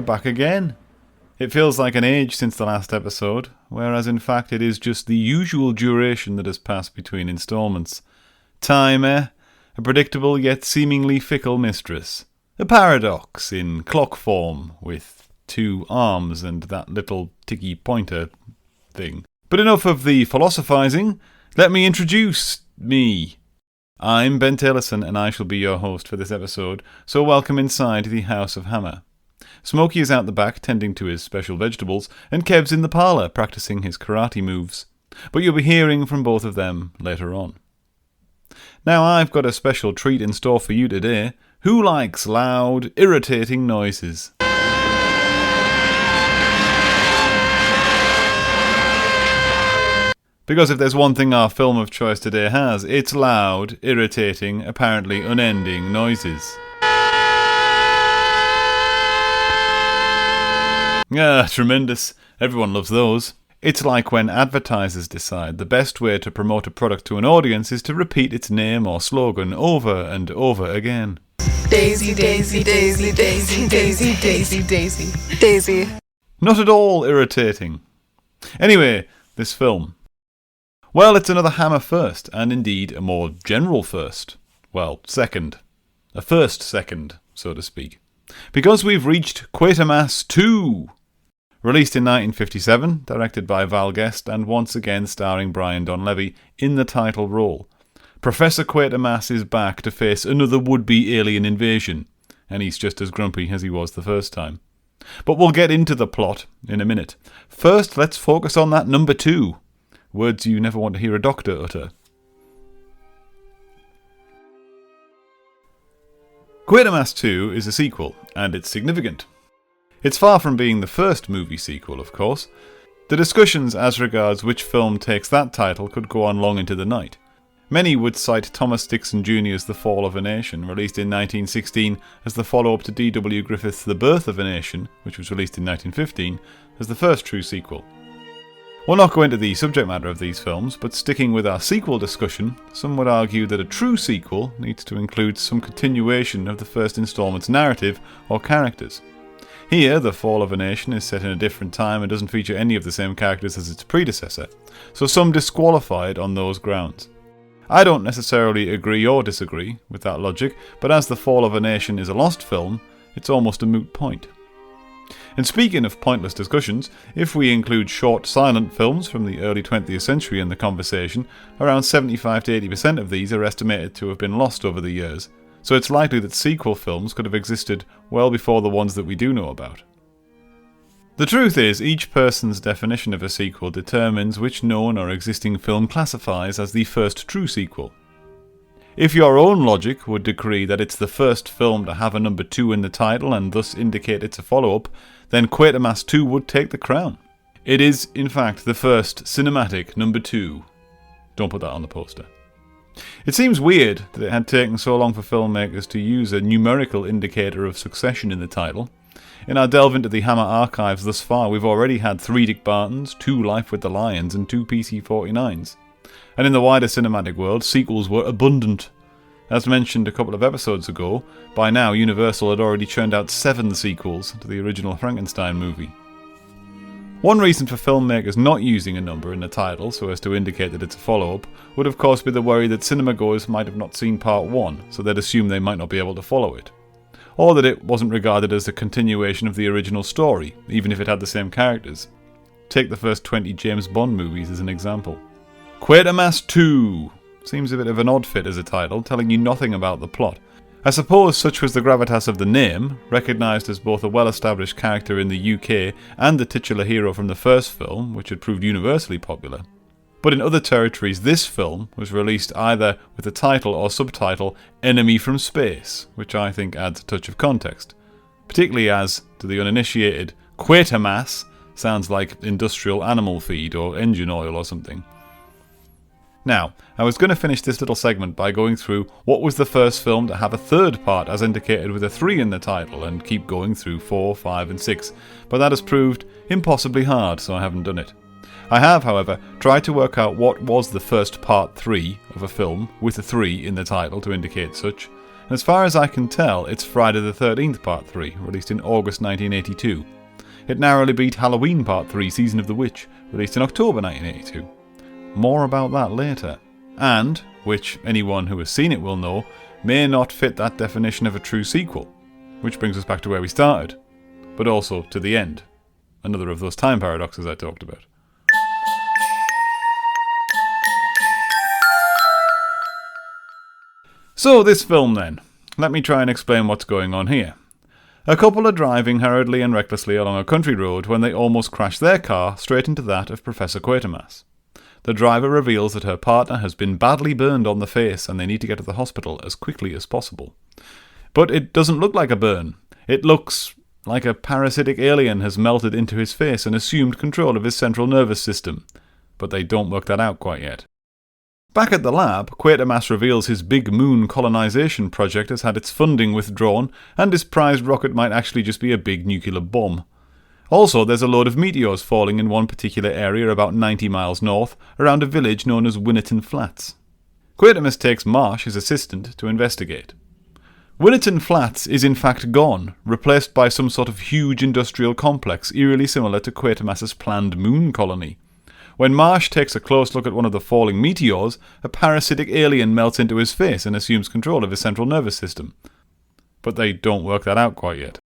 back again. It feels like an age since the last episode, whereas in fact it is just the usual duration that has passed between instalments. Time, A predictable yet seemingly fickle mistress. A paradox in clock form, with 2 arms and that little ticky pointer thing. But enough of the philosophising, let me introduce me. I'm Ben Taylorson and I shall be your host for this episode, so welcome inside the House of Hammer. Smokey is out the back tending to his special vegetables, and Kev's in the parlour practising his karate moves. But you'll be hearing from both of them later on. Now I've got a special treat in store for you today. Who likes loud, irritating noises? Because if there's one thing our film of choice today has, it's loud, irritating, apparently unending noises. Ah, tremendous. Everyone loves those. It's like when advertisers decide the best way to promote a product to an audience is to repeat its name or slogan over and over again. Daisy, Daisy, Daisy, Daisy, Daisy, Daisy, Daisy, Daisy. Not at all irritating. Anyway, this film. Well, it's another Hammer first, and indeed a more general first. Well, second. A first second, so to speak. Because we've reached Quatermass 2! Released in 1957, directed by Val Guest, and once again starring Brian Donlevy in the title role. Professor Quatermass is back to face another would-be alien invasion, and he's just as grumpy as he was the first time. But we'll get into the plot in a minute. First, let's focus on that number 2. Words you never want to hear a doctor utter. Quatermass 2 is a sequel, and it's significant. It's far from being the first movie sequel, of course. The discussions as regards which film takes that title could go on long into the night. Many would cite Thomas Dixon Jr.'s The Fall of a Nation, released in 1916, as the follow-up to D.W. Griffith's The Birth of a Nation, which was released in 1915, as the first true sequel. We'll not go into the subject matter of these films, but sticking with our sequel discussion, some would argue that a true sequel needs to include some continuation of the first installment's narrative or characters. Here, The Fall of a Nation is set in a different time and doesn't feature any of the same characters as its predecessor, so some disqualify it on those grounds. I don't necessarily agree or disagree with that logic, but as The Fall of a Nation is a lost film, it's almost a moot point. And speaking of pointless discussions, if we include short silent films from the early 20th century in the conversation, around 75 to 80% of these are estimated to have been lost over the years, so it's likely that sequel films could have existed well before the ones that we do know about. The truth is, each person's definition of a sequel determines which known or existing film classifies as the first true sequel. If your own logic would decree that it's the first film to have a number 2 in the title and thus indicate it's a follow-up, then Quatermass 2 would take the crown. It is, in fact, the first cinematic number 2. Don't put that on the poster. It seems weird that it had taken so long for filmmakers to use a numerical indicator of succession in the title. In our delve into the Hammer archives thus far, we've already had 3 Dick Bartons, 2 Life with the Lions, and 2 PC-49s. And in the wider cinematic world, sequels were abundant. As mentioned a couple of episodes ago, by now Universal had already churned out 7 sequels to the original Frankenstein movie. One reason for filmmakers not using a number in the title so as to indicate that it's a follow-up would of course be the worry that cinemagoers might have not seen part 1, so they'd assume they might not be able to follow it. Or that it wasn't regarded as a continuation of the original story, even if it had the same characters. Take the first 20 James Bond movies as an example. Quatermass 2 seems a bit of an odd fit as a title, telling you nothing about the plot. I suppose such was the gravitas of the name, recognised as both a well-established character in the UK and the titular hero from the first film, which had proved universally popular. But in other territories, this film was released either with the title or subtitle Enemy from Space, which I think adds a touch of context. Particularly as, to the uninitiated, Quatermass sounds like industrial animal feed or engine oil or something. Now, I was going to finish this little segment by going through what was the first film to have a third part as indicated with a 3 in the title and keep going through 4, 5 and 6, but that has proved impossibly hard, so I haven't done it. I have, however, tried to work out what was the first part 3 of a film with a 3 in the title to indicate such, and as far as I can tell, it's Friday the 13th Part 3, released in August 1982. It narrowly beat Halloween Part 3, Season of the Witch, released in October 1982. More about that later. And, which anyone who has seen it will know, may not fit that definition of a true sequel. Which brings us back to where we started, but also to the end. Another of those time paradoxes I talked about. So this film then. Let me try and explain what's going on here. A couple are driving hurriedly and recklessly along a country road when they almost crash their car straight into that of Professor Quatermass. The driver reveals that her partner has been badly burned on the face and they need to get to the hospital as quickly as possible. But it doesn't look like a burn. It looks like a parasitic alien has melted into his face and assumed control of his central nervous system. But they don't work that out quite yet. Back at the lab, Quatermass reveals his big moon colonization project has had its funding withdrawn, and his prized rocket might actually just be a big nuclear bomb. Also, there's a load of meteors falling in one particular area about 90 miles north, around a village known as Winnerton Flats. Quatermass takes Marsh, his assistant, to investigate. Winnerton Flats is in fact gone, replaced by some sort of huge industrial complex eerily similar to Quatermass's planned moon colony. When Marsh takes a close look at one of the falling meteors, a parasitic alien melts into his face and assumes control of his central nervous system. But they don't work that out quite yet.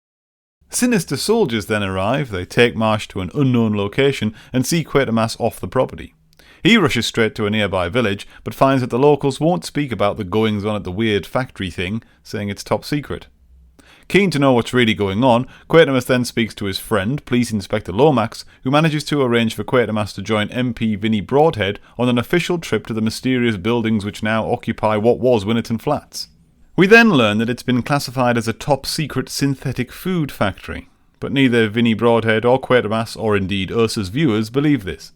Sinister soldiers then arrive, they take Marsh to an unknown location and see Quatermass off the property. He rushes straight to a nearby village, but finds that the locals won't speak about the goings-on at the weird factory thing, saying it's top secret. Keen to know what's really going on, Quatermass then speaks to his friend, Police Inspector Lomax, who manages to arrange for Quatermass to join MP Vinnie Broadhead on an official trip to the mysterious buildings which now occupy what was Winnerton Flats. We then learn that it's been classified as a top-secret synthetic food factory, but neither Vinnie Broadhead or Quatermass, or indeed us as viewers, believe this.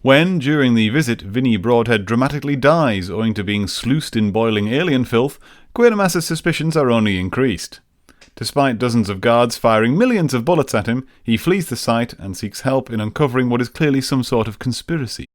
When, during the visit, Vinnie Broadhead dramatically dies owing to being sluiced in boiling alien filth, Quatermass's suspicions are only increased. Despite dozens of guards firing millions of bullets at him, he flees the site and seeks help in uncovering what is clearly some sort of conspiracy.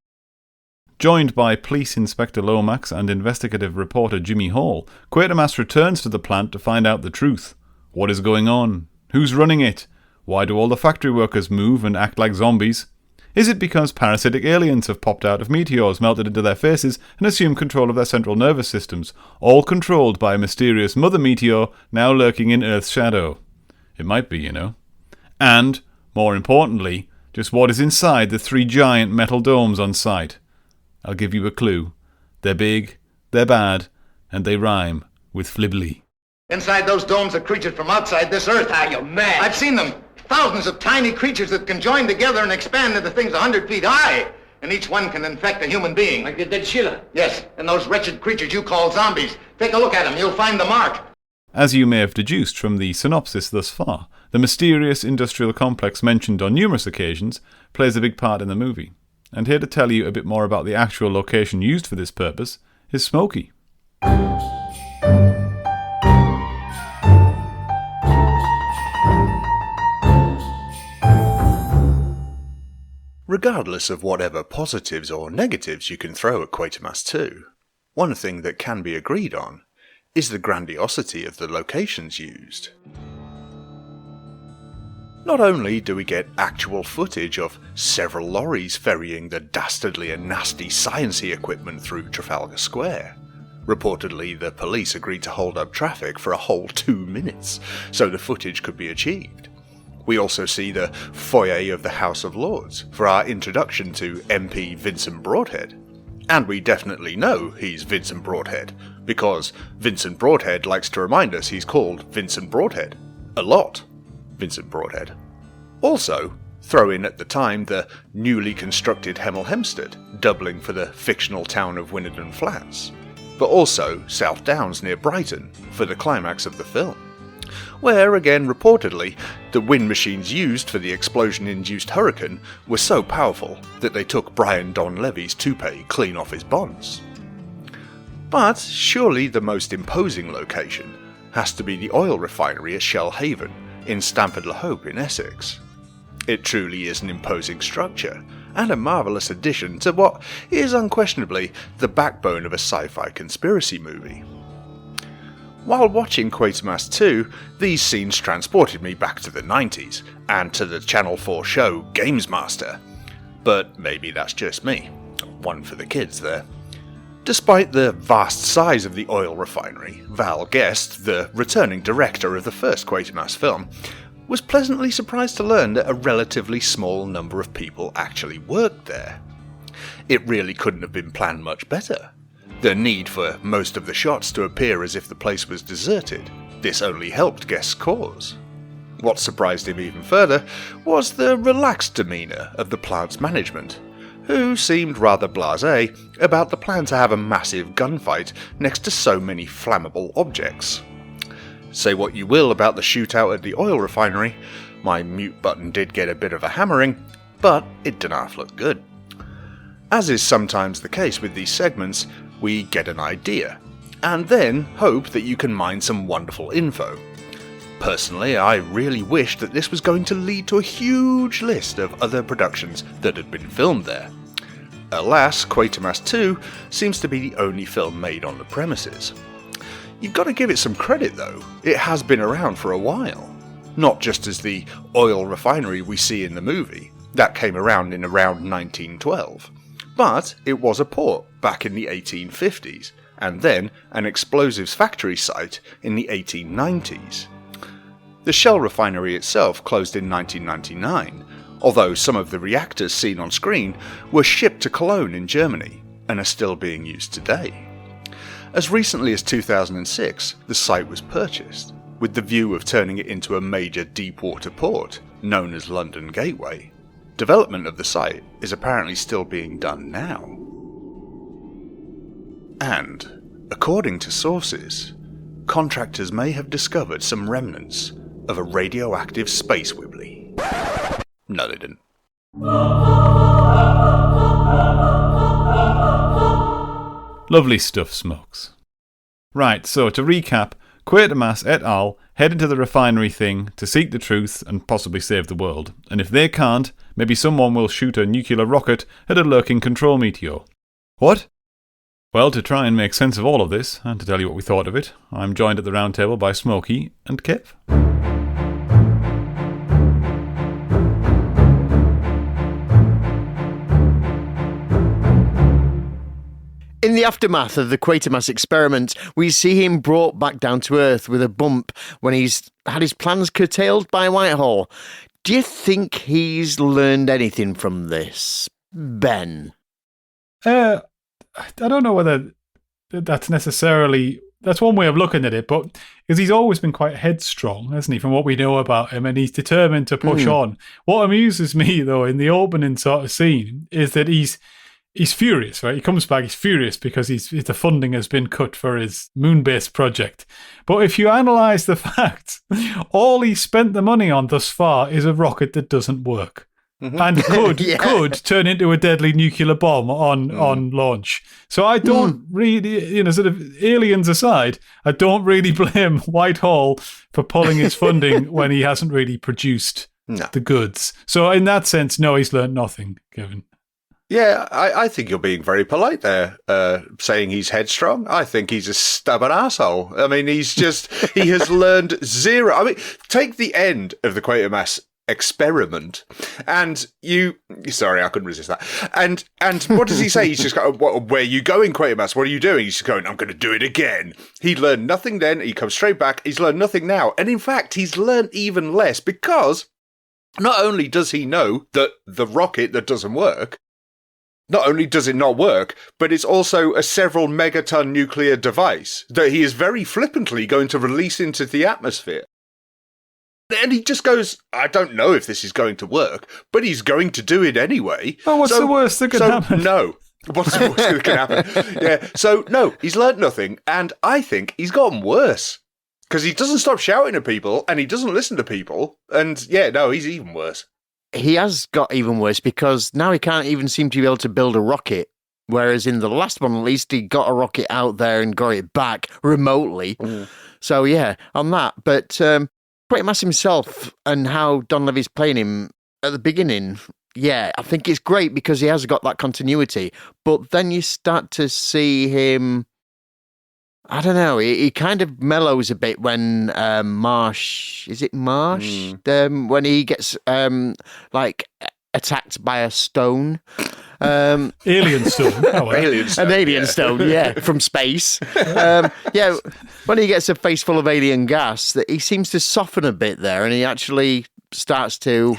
Joined by Police Inspector Lomax and investigative reporter Jimmy Hall, Quatermass returns to the plant to find out the truth. What is going on? Who's running it? Why do all the factory workers move and act like zombies? Is it because parasitic aliens have popped out of meteors, melted into their faces, and assumed control of their central nervous systems, all controlled by a mysterious mother meteor now lurking in Earth's shadow? It might be, you know. And, more importantly, just what is inside the 3 giant metal domes on site? I'll give you a clue. They're big, they're bad, and they rhyme with flibbly. Inside those domes are creatures from outside this Earth. Ah, you're mad. I've seen them. Thousands of tiny creatures that can join together and expand into things 100 feet high. And each one can infect a human being. Like the dead Sheila? Yes, and those wretched creatures you call zombies. Take a look at them, you'll find the mark. As you may have deduced from the synopsis thus far, the mysterious industrial complex mentioned on numerous occasions plays a big part in the movie. And here to tell you a bit more about the actual location used for this purpose is Smokey. Regardless of whatever positives or negatives you can throw at Quatermass 2, one thing that can be agreed on is the grandiosity of the locations used. Not only do we get actual footage of several lorries ferrying the dastardly and nasty sciencey equipment through Trafalgar Square. Reportedly, the police agreed to hold up traffic for a whole 2 minutes so the footage could be achieved. We also see the foyer of the House of Lords for our introduction to MP Vincent Broadhead. And we definitely know he's Vincent Broadhead, because Vincent Broadhead likes to remind us he's called Vincent Broadhead. A lot. Vincent Broadhead. Also, throw in at the time the newly constructed Hemel Hempstead, doubling for the fictional town of Winnerton Flats, but also South Downs near Brighton for the climax of the film, where, again reportedly, the wind machines used for the explosion-induced hurricane were so powerful that they took Brian Donlevy's toupee clean off his bonds. But surely the most imposing location has to be the oil refinery at Shell Haven in Stamford-le-Hope in Essex. It truly is an imposing structure, and a marvellous addition to what is unquestionably the backbone of a sci-fi conspiracy movie. While watching Quatermass 2, these scenes transported me back to the 90s, and to the Channel 4 show Games Master. But maybe that's just me. One for the kids there. Despite the vast size of the oil refinery, Val Guest, the returning director of the first Quatermass film, was pleasantly surprised to learn that a relatively small number of people actually worked there. It really couldn't have been planned much better. The need for most of the shots to appear as if the place was deserted, this only helped Guest's cause. What surprised him even further was the relaxed demeanour of the plant's management, who seemed rather blasé about the plan to have a massive gunfight next to so many flammable objects. Say what you will about the shootout at the oil refinery, my mute button did get a bit of a hammering, but it didn't half look good. As is sometimes the case with these segments, we get an idea, and then hope that you can mine some wonderful info. Personally, I really wished that this was going to lead to a huge list of other productions that had been filmed there. Alas, Quatermass 2 seems to be the only film made on the premises. You've got to give it some credit though, it has been around for a while. Not just as the oil refinery we see in the movie, that came around in around 1912. But it was a port back in the 1850s, and then an explosives factory site in the 1890s. The Shell refinery itself closed in 1999, although some of the reactors seen on screen were shipped to Cologne in Germany, and are still being used today. As recently as 2006, the site was purchased, with the view of turning it into a major deep-water port, known as London Gateway. Development of the site is apparently still being done now. And, according to sources, contractors may have discovered some remnants of a radioactive space wibbly. No, they didn't. Lovely stuff, Smokes. Right, so to recap, Quatermass et al. Head into the refinery thing to seek the truth and possibly save the world. And if they can't, maybe someone will shoot a nuclear rocket at a lurking control meteor. What? Well, to try and make sense of all of this, and to tell you what we thought of it, I'm joined at the round table by Smokey and Kev. In the aftermath of the Quatermass experiment, we see him brought back down to Earth with a bump when he's had his plans curtailed by Whitehall. Do you think he's learned anything from this, Ben? I don't know whether that's necessarily... That's one way of looking at it, but because he's always been quite headstrong, hasn't he, from what we know about him, and he's determined to push on. What amuses me, though, in the opening sort of scene is that he's furious, right? He comes back, he's furious because the funding has been cut for his moon-based project. But if you analyse the facts, all he's spent the money on thus far is a rocket that doesn't work. Mm-hmm. And could turn into a deadly nuclear bomb on launch. So I don't really, sort of aliens aside, I don't really blame Whitehall for pulling his funding when he hasn't really produced the goods. So in that sense, no, he's learned nothing, Kevin. Yeah, I think you're being very polite there, saying he's headstrong. I think he's a stubborn asshole. I mean, he has learned zero. I mean, take the end of the Quatermass experiment, and sorry, I couldn't resist that. And what does he say? He's just going, where are you going, Quatermass? What are you doing? He's just going, I'm going to do it again. He learned nothing then. He comes straight back. He's learned nothing now. And in fact, he's learned even less because not only does he know that the rocket that doesn't work, not only does it not work, but it's also a several megaton nuclear device that he is very flippantly going to release into the atmosphere. And he just goes, I don't know if this is going to work, but he's going to do it anyway. Oh, what's the worst that could happen? No. What's the worst that can happen? Yeah. So, no, he's learnt nothing, and I think he's gotten worse. Because he doesn't stop shouting at people, and he doesn't listen to people, and yeah, no, he's even worse. He has got even worse because now he can't even seem to be able to build a rocket. Whereas in the last one, at least, he got a rocket out there and got it back remotely. So, yeah, on that. But Quatermass himself and how Don Levy's playing him at the beginning, yeah, I think it's great because he has got that continuity. But then you start to see him, I don't know. He kind of mellows a bit when Marsh. Is it Marsh? When he gets like attacked by a stone. Alien stone. Oh, well. An alien stone, yeah, from space. When he gets a face full of alien gas, that he seems to soften a bit there, and he actually starts to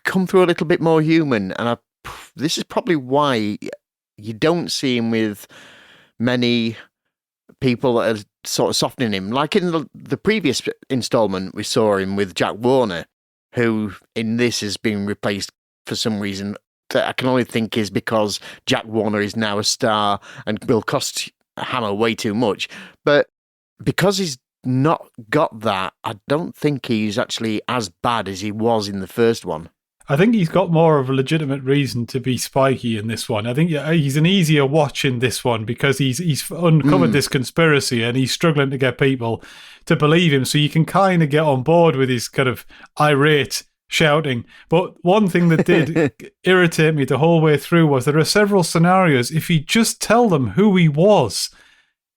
come through a little bit more human. And this is probably why you don't see him with many people that are sort of softening him. Like in the previous installment, we saw him with Jack Warner, who in this has been replaced for some reason that I can only think is because Jack Warner is now a star and will cost Hammer way too much. But because he's not got that, I don't think he's actually as bad as he was in the first one. I think he's got more of a legitimate reason to be spiky in this one. I think he's an easier watch in this one because he's uncovered this conspiracy and he's struggling to get people to believe him. So you can kind of get on board with his kind of irate shouting. But one thing that did irritate me the whole way through was there are several scenarios. If you just tell them who he was,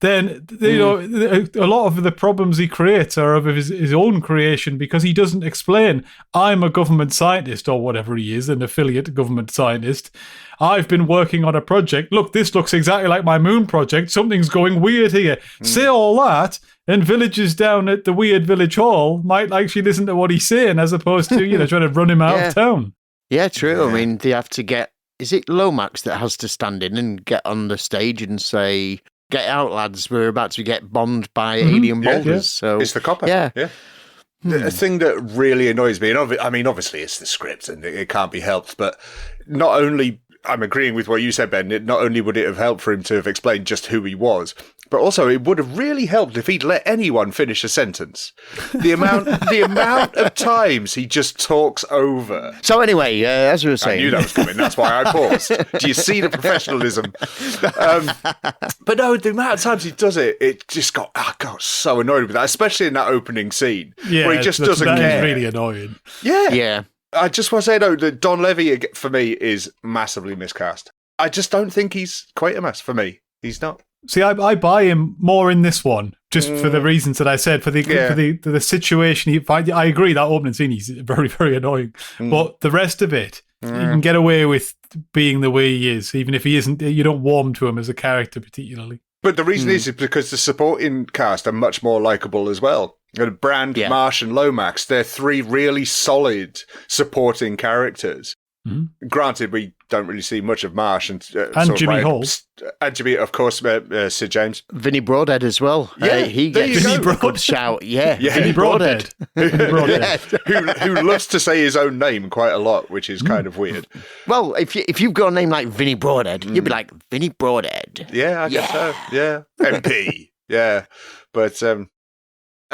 then a lot of the problems he creates are of his own creation because he doesn't explain, I'm a government scientist or whatever he is, an affiliate government scientist. I've been working on a project. Look, this looks exactly like my moon project. Something's going weird here. Say all that, and villagers down at the weird village hall might actually listen to what he's saying as opposed to, trying to run him out of town. Yeah, true. I mean, they have to get... Is it Lomax that has to stand in and get on the stage and say... Get out, lads. We're about to get bombed by alien boulders. Yeah. So it's the copper. Yeah. The thing that really annoys me, and obviously it's the script and it can't be helped, but not only, I'm agreeing with what you said, Ben, not only would it have helped for him to have explained just who he was, but also it would have really helped if he'd let anyone finish a sentence. The amount of times he just talks over. So anyway, as we were saying... I knew that was coming, that's why I paused. Do you see the professionalism? But no, the amount of times he does it just got so annoyed with that, especially in that opening scene, where he just doesn't care. That is really annoying. Yeah. I just want to say, though, that Don Levy, for me, is massively miscast. I just don't think he's Quatermass for me. He's not. See, I buy him more in this one, just for the reasons that I said, for the situation. I agree that opening scene, he's very, very annoying. But the rest of it, you can get away with being the way he is, even if he isn't. You don't warm to him as a character particularly. But the reason is because the supporting cast are much more likeable as well. Brand, Marsh, and Lomax, they're three really solid supporting characters. Granted, we don't really see much of Marsh and Jimmy Hall. And Jimmy, of course, Sir James. Vinnie Broadhead as well. Yeah, he gets a good shout. Yeah, Vinnie Broadhead. who loves to say his own name quite a lot, which is kind of weird. Well, if you've got a name like Vinnie Broadhead, you'd be like, Vinnie Broadhead. Yeah, I guess so. Yeah. MP. Yeah. But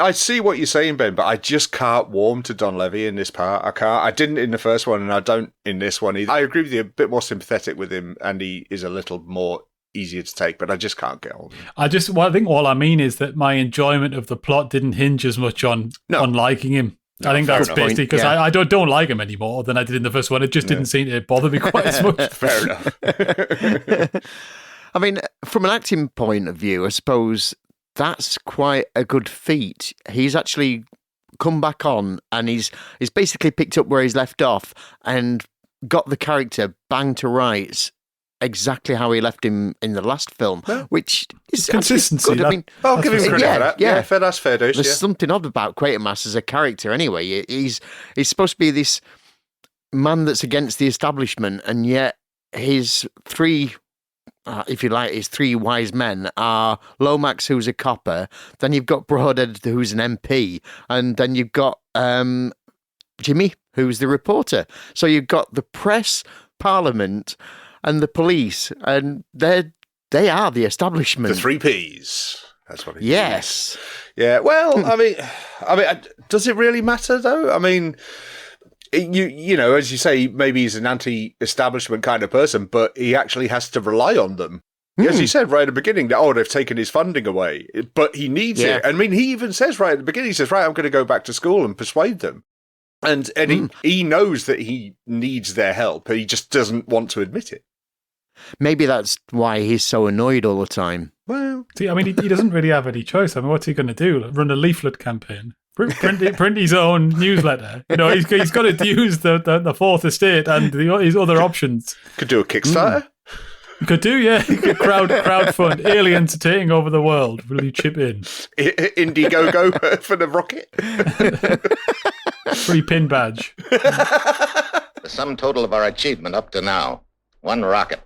I see what you're saying, Ben, but I just can't warm to Don Levy in this part. I can't. I didn't in the first one, and I don't in this one either. I agree with you, a bit more sympathetic with him, and he is a little more easier to take, but I just can't get on. I think all I mean is that my enjoyment of the plot didn't hinge as much on liking him. I think that's basically because I don't like him any more than I did in the first one. It just didn't seem to bother me quite as much. Fair enough. I mean, from an acting point of view, I suppose that's quite a good feat. He's actually come back on and he's basically picked up where he's left off and got the character bang to rights exactly how he left him in the last film, which is consistency. Good. I mean, I'll give him credit for that. Yeah, that's fair dues. There's something odd about Quatermass as a character anyway. He's supposed to be this man that's against the establishment, and yet his three... if you like, his three wise men are Lomax, who's a copper, then you've got Broadhead, who's an MP, and then you've got Jimmy, who's the reporter. So you've got the press, Parliament, and the police, and they are the establishment. The three Ps. That's what it is. Yes. Yeah, well, I mean, does it really matter, though? I mean... You know, as you say, maybe he's an anti-establishment kind of person, but he actually has to rely on them. As you said right at the beginning, that, they've taken his funding away, but he needs it. I mean, he even says right at the beginning, he says, right, I'm going to go back to school and persuade them. And he knows that he needs their help, but he just doesn't want to admit it. Maybe that's why he's so annoyed all the time. Well, See, I mean, he doesn't really have any choice. I mean, what's he going to do? Run a leaflet campaign? Print his own newsletter? You know, he's got to use the Fourth Estate and his other options. could do a Kickstarter. Could do, yeah. Crowdfund. Aliens are taking over the world. Will you chip in? Indiegogo for the rocket. Free pin badge. The sum total of our achievement up to now. One rocket.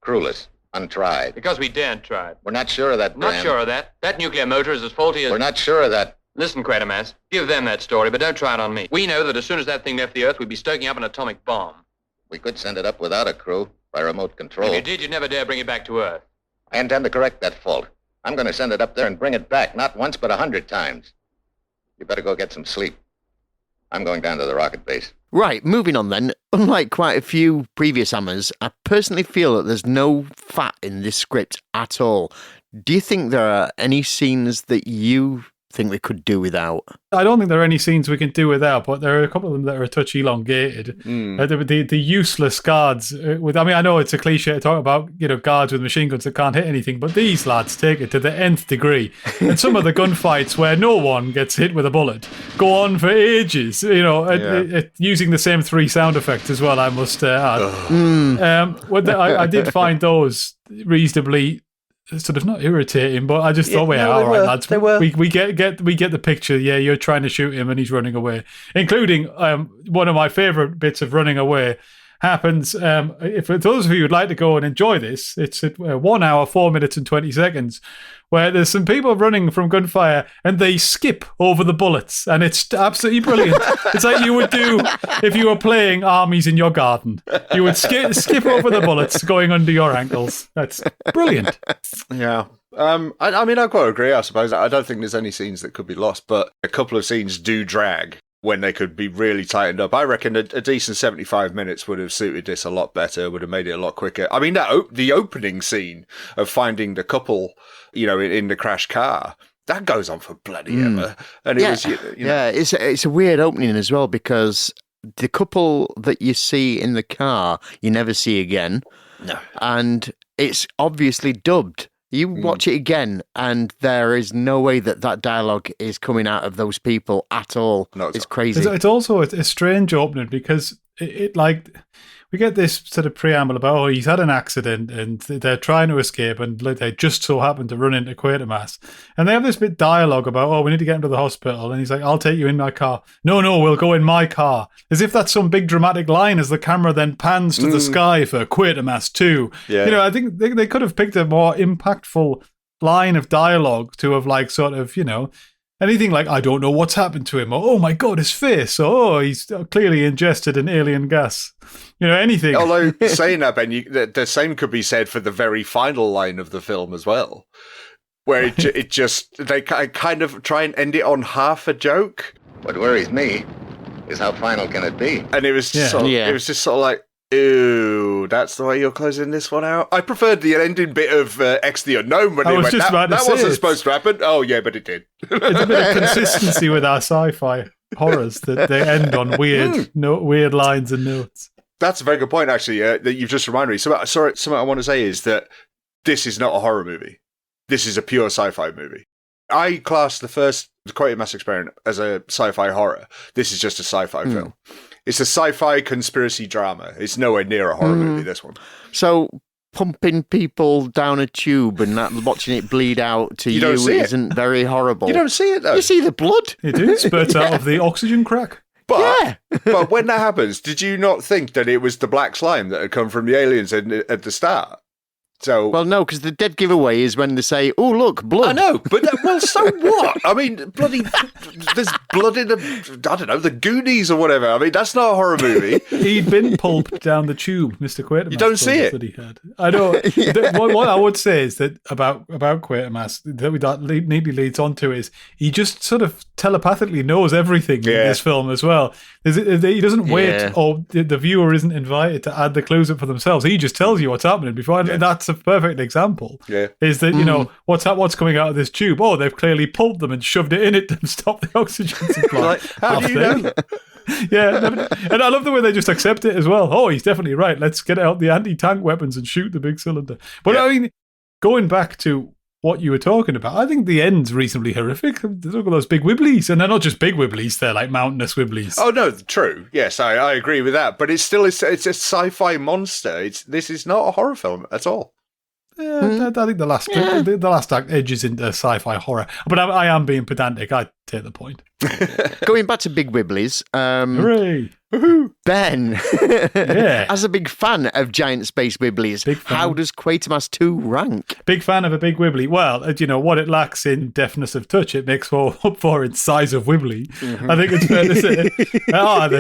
Crewless. Untried. Because we daren't try it. We're not sure of that, Not Graham. sure of that. That nuclear motor is as faulty as... We're not sure of that. Listen, Quatermass, give them that story, but don't try it on me. We know that as soon as that thing left the Earth, we'd be stoking up an atomic bomb. We could send it up without a crew, by remote control. If you did, you'd never dare bring it back to Earth. I intend to correct that fault. I'm going to send it up there and bring it back, not once, but 100 times. You better go get some sleep. I'm going down to the rocket base. Right, moving on then. Unlike quite a few previous Hammers, I personally feel that there's no fat in this script at all. Do you think there are any scenes that you think we could do without? I don't think there are any scenes we can do without, but there are a couple of them that are a touch elongated. The useless guards I know it's a cliche to talk about, guards with machine guns that can't hit anything, but these lads take it to the nth degree. And some of the gunfights where no one gets hit with a bullet go on for ages, using the same 3 sound effects as well, I must add. I did find those reasonably sort of not irritating, but I just thought, all right, lads, we get the picture. Yeah, you're trying to shoot him and he's running away. Including one of my favourite bits of running away happens. If for those of you who'd like to go and enjoy this, it's at 1 hour, 4 minutes and 20 seconds, where there's some people running from gunfire and they skip over the bullets, and it's absolutely brilliant. It's like you would do if you were playing armies in your garden. You would skip over the bullets going under your ankles. That's brilliant. Yeah. I mean, I've got to agree, I suppose. I don't think there's any scenes that could be lost, but a couple of scenes do drag when they could be really tightened up. I reckon a decent 75 minutes would have suited this a lot better, would have made it a lot quicker. I mean, the opening scene of finding the couple, in the crashed car, that goes on for bloody ever. And it was, it's a weird opening as well, because the couple that you see in the car, you never see again. No. And it's obviously dubbed. You watch it again, and there is no way that dialogue is coming out of those people at all. No, it's crazy. It's also a strange opening, because it we get this sort of preamble about, he's had an accident and they're trying to escape, and they just so happen to run into Quatermass. And they have this bit dialogue about, we need to get him to the hospital. And he's like, I'll take you in my car. No, we'll go in my car. As if that's some big dramatic line as the camera then pans to the sky for Quatermass 2. Yeah. I think they could have picked a more impactful line of dialogue to have anything like, I don't know what's happened to him, or, oh my God, his face, or, he's clearly ingested an alien gas. Anything. Although, saying that, Ben, the same could be said for the very final line of the film as well, where they kind of try and end it on half a joke. What worries me is how final can it be? And it was just sort of like, ooh, that's the way you're closing this one out? I preferred the ending bit of X the Unknown when it went, that wasn't supposed to happen. Oh, yeah, but it did. It's a bit of consistency with our sci-fi horrors that they end on weird lines and notes. That's a very good point, actually, that you've just reminded me. Something I want to say is that this is not a horror movie. This is a pure sci-fi movie. I class the Quatermass Experiment as a sci-fi horror. This is just a sci-fi film. It's a sci-fi conspiracy drama. It's nowhere near a horror movie, this one. So pumping people down a tube and watching it bleed out to you isn't very horrible. You don't see it, though. You see the blood. It do spurt out of the oxygen crack. But when that happens, did you not think that it was the black slime that had come from the aliens at the start? So, well, no, because the dead giveaway is when they say, "Oh, look, blood." I know, but so what? I mean, bloody, there's blood in the Goonies or whatever. I mean, that's not a horror movie. He'd been pulped down the tube, Mr. Quatermass. You don't see it. That he had. I know. What I would say is that about Quatermass that neatly leads on to is he just sort of telepathically knows everything in this film as well. He doesn't wait, or the viewer isn't invited to add the clues up for themselves. He just tells you what's happening before. Yeah. That's a perfect example. Yeah. Is that what's coming out of this tube? Oh, they've clearly pulped them and shoved it in it to stop the oxygen supply. Like, how do you know? Yeah, and I love the way they just accept it as well. Oh, he's definitely right. Let's get out the anti-tank weapons and shoot the big cylinder. But I mean, going back to what you were talking about. I think the end's reasonably horrific. Look at those big wibblies. And they're not just big wibblies, they're like mountainous wibblies. Oh, no, true. Yes, I agree with that. But it's a sci-fi monster. This is not a horror film at all. Yeah, I think the last act edges into sci-fi horror. But I am being pedantic. I take the point. Going back to Big Wibblies, Hooray! Ben, Yeah. as a big fan of giant space wibblies, how does Quatermass 2 rank? Big fan of a big wibbly. Well, you know, what it lacks in deftness of touch, it makes up for in size of wibbly. I think it's fair to say.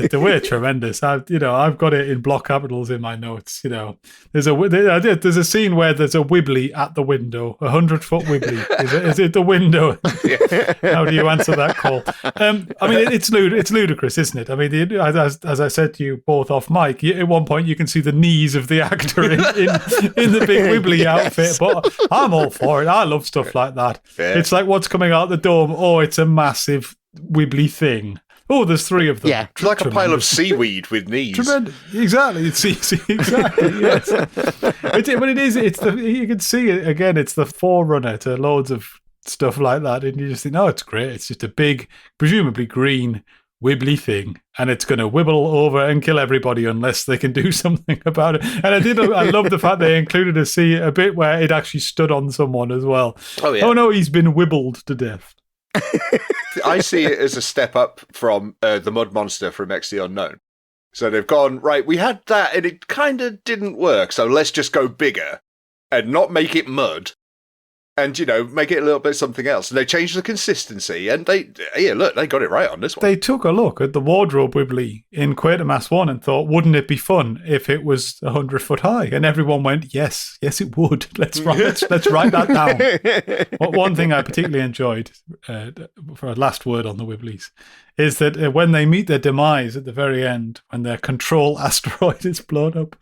They're tremendous. I've got it in block capitals in my notes. You know, there's a scene where there's a wibbly at the window, 100-foot wibbly. Is it the window? How do you answer that call? I mean, it's ludicrous, isn't it? I mean, as I said to you both off mic, at one point you can see the knees of the actor in the big wibbly outfit. But I'm all for it. I love stuff like that. Yeah. It's like what's coming out the dome. Oh, it's a massive wibbly thing. Oh, there's 3 of them. Yeah, it's like a pile of seaweed with knees. Tremendous. Exactly. Exactly. Yes. But it is. You can see it again. It's the forerunner to loads of stuff like that, and you just think, oh, it's great. It's just a big, presumably green, wibbly thing, and it's going to wibble over and kill everybody unless they can do something about it. And I love the fact they included a bit where it actually stood on someone as well. Oh, yeah. Oh no, he's been wibbled to death. I see it as a step up from the mud monster from X the Unknown. So they've gone, right, we had that and it kind of didn't work, so let's just go bigger and not make it mud. And, you know, make it a little bit something else. And they changed the consistency. And they got it right on this one. They took a look at the wardrobe wibbly in Quatermass 1 and thought, wouldn't it be fun if it was 100 foot high? And everyone went, yes, it would. Let's write that down. One thing I particularly enjoyed, for a last word on the wibblies, is that when they meet their demise at the very end, when their control asteroid is blown up,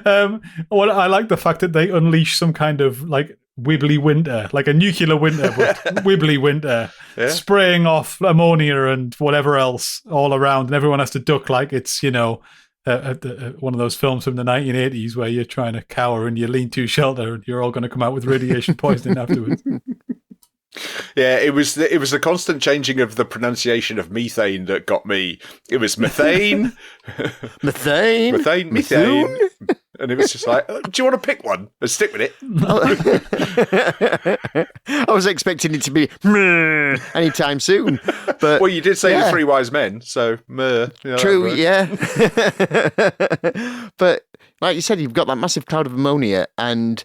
I like the fact that they unleash some kind of, like, wibbly winter, like a nuclear winter, but wibbly winter, spraying off ammonia and whatever else all around, and everyone has to duck like it's, you know, one of those films from the 1980s where you're trying to cower and you lean to shelter and you're all going to come out with radiation poisoning afterwards. Yeah, it was the constant changing of the pronunciation of methane that got me. It was methane, methane. And it was just like, do you want to pick one and stick with it? I was expecting it to be anytime soon. But well, you did say the 3 wise men, so true, yeah. But like you said, you've got that massive cloud of ammonia, and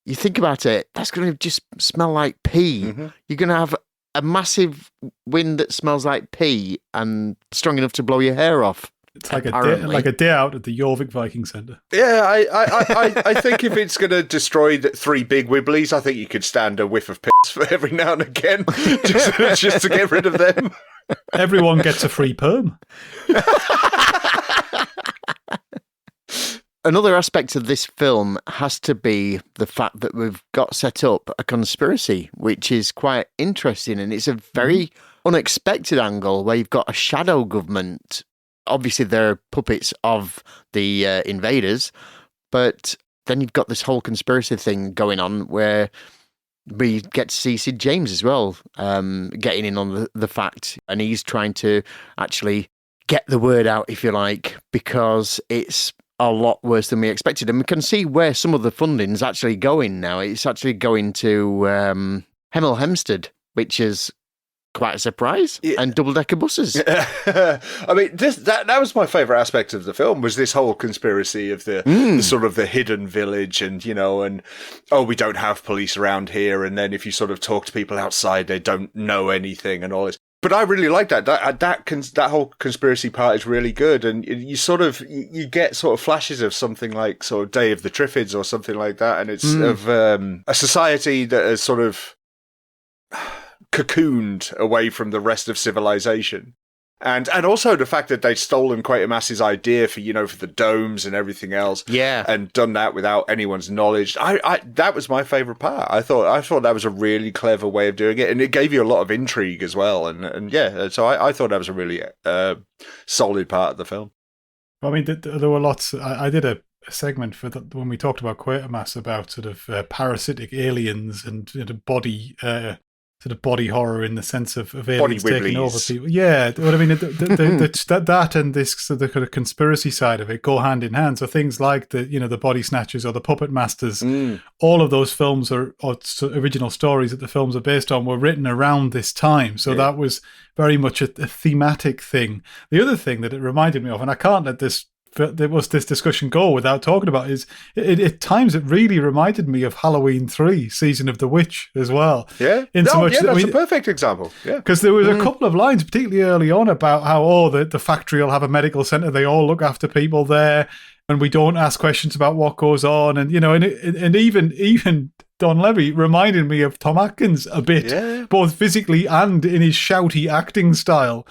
you think about it, that's going to just smell like pee. Mm-hmm. You're going to have a massive wind that smells like pee and strong enough to blow your hair off. It's like a day out at the Jorvik Viking Centre. Yeah, I think if it's going to destroy the 3 big wibblies, I think you could stand a whiff of piss for every now and again, just to get rid of them. Everyone gets a free perm. Another aspect of this film has to be the fact that we've got set up a conspiracy, which is quite interesting, and it's a very unexpected angle where you've got a shadow government. Obviously, they're puppets of the invaders, but then you've got this whole conspiracy thing going on where we get to see Sid James as well, getting in on the fact, and he's trying to actually get the word out, if you like, because it's a lot worse than we expected. And we can see where some of the funding's actually going now. It's actually going to Hemel Hempstead, which is quite a surprise, and double-decker buses. I mean, that was my favourite aspect of the film, was this whole conspiracy of the sort of the hidden village, and, you know, and, oh, we don't have police around here, and then if you sort of talk to people outside, they don't know anything and all this. But I really like that. That whole conspiracy part is really good, and you get sort of flashes of something like sort of Day of the Triffids or something like that, and it's of a society that is sort of cocooned away from the rest of civilization. And also the fact that they'd stolen Quatermass's idea for the domes and everything else. Yeah. And done that without anyone's knowledge. That was my favourite part. I thought that was a really clever way of doing it. And it gave you a lot of intrigue as well. And yeah, so I thought that was a really solid part of the film. I mean, there were lots. I did a segment for when we talked about Quatermass, about sort of parasitic aliens and sort of body horror in the sense of aliens taking over people. Yeah, what I mean, that and this sort of kind of conspiracy side of it go hand in hand. So things like the Body Snatchers or the Puppet Masters, all of those films or original stories that the films are based on were written around this time. So that was very much a thematic thing. The other thing that it reminded me of, and I can't let this discussion go without talking about, is at times it really reminded me of Halloween 3 Season of the Witch as well. Yeah, that's a perfect example. Yeah, because there was a couple of lines particularly early on about how the factory will have a medical centre, they all look after people there, and we don't ask questions about what goes on, and and even Don Levy reminded me of Tom Atkins a bit, both physically and in his shouty acting style.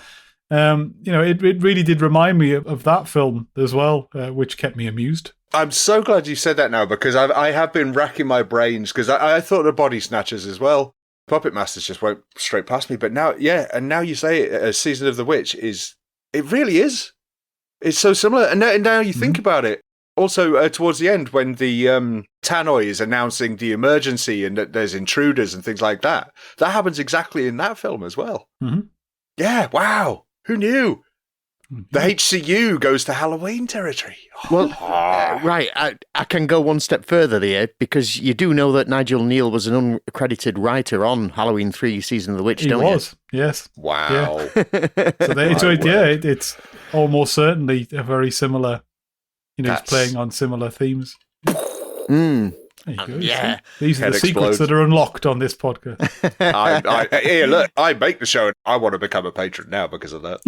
It really did remind me of that film as well, which kept me amused. I'm so glad you said that now, because I have been racking my brains, because I thought the Body Snatchers as well. Puppet Masters just went straight past me, but now you say it, Season of the Witch it really is. It's so similar, and now you think about it. Also, towards the end, when the tannoy is announcing the emergency and that there's intruders and things like that happens exactly in that film as well. Mm-hmm. Yeah, wow. Who knew? The HCU goes to Halloween territory. Well, right, I can go one step further there, because you do know that Nigel Neal was an unaccredited writer on Halloween 3 Season of the Witch, don't you? He was, yes. Wow. Yeah. It's almost certainly a very similar, it's playing on similar themes. There you go. Yeah. These are the secrets that are unlocked on this podcast. Here, look, I make the show and I want to become a patron now because of that.